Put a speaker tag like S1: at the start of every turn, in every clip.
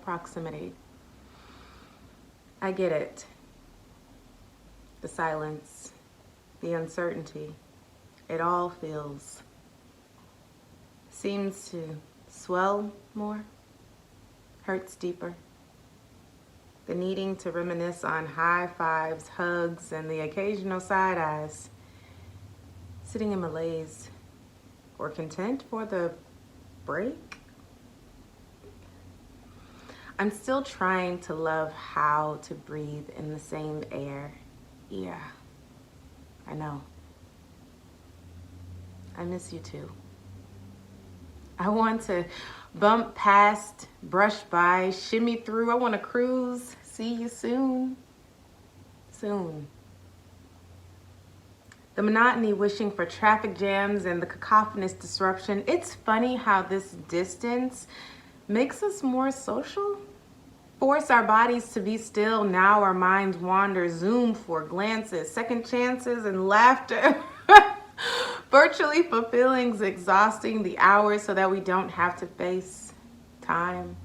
S1: proximity. I get it. The silence, the uncertainty, it all seems to swell more, hurts deeper. The needing to reminisce on high fives, hugs, and the occasional side eyes. Sitting in malaise or content for the break. I'm still trying to love how to breathe in the same air. Yeah, I know. I miss you too. I want to bump past, brush by, shimmy through. I want to cruise. See you soon. Soon. The monotony wishing for traffic jams and the cacophonous disruption. It's funny how this distance makes us more social. Force our bodies to be still. Now our minds wander. Zoom for glances, second chances, and laughter. Virtually fulfilling, exhausting the hours so that we don't have to face time.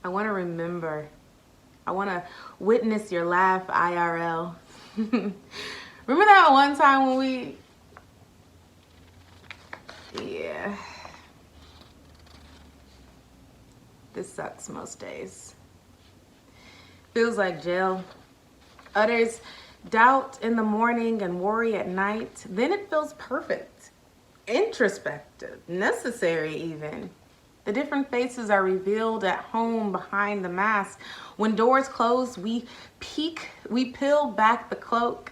S1: I want to remember. I want to witness your laugh IRL. Remember that one time when we... Yeah. This sucks most days. Feels like jail. Utters doubt in the morning and worry at night. Then it feels perfect. Introspective. Necessary even. The different faces are revealed at home behind the mask. When doors close, we peel back the cloak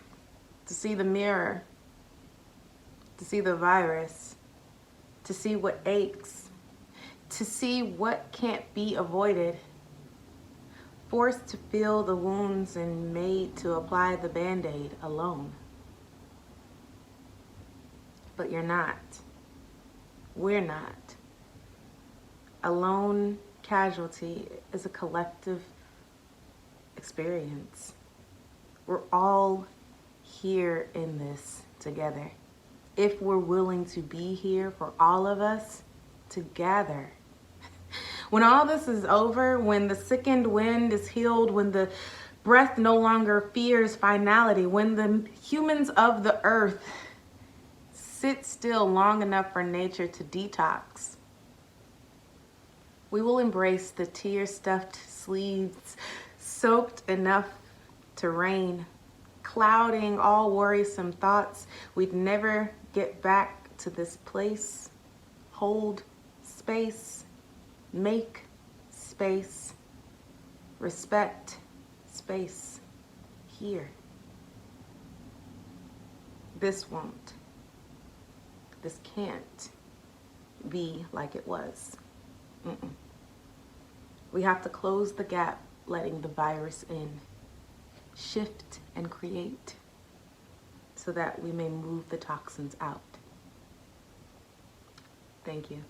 S1: to see the mirror, to see the virus, to see what aches, to see what can't be avoided. Forced to feel the wounds and made to apply the Band-Aid alone. But you're not. We're not. Alone casualty is a collective experience. We're all here in this together. If we're willing to be here for all of us together. When all this is over, when the sickened wind is healed, when the breath no longer fears finality, when the humans of the earth sit still long enough for nature to detox, we will embrace the tear-stuffed sleeves, soaked enough to rain, clouding all worrisome thoughts. We'd never get back to this place. Hold space, make space, respect space here. This won't. This can't be like it was. We have to close the gap, letting the virus in, shift and create so that we may move the toxins out. Thank you.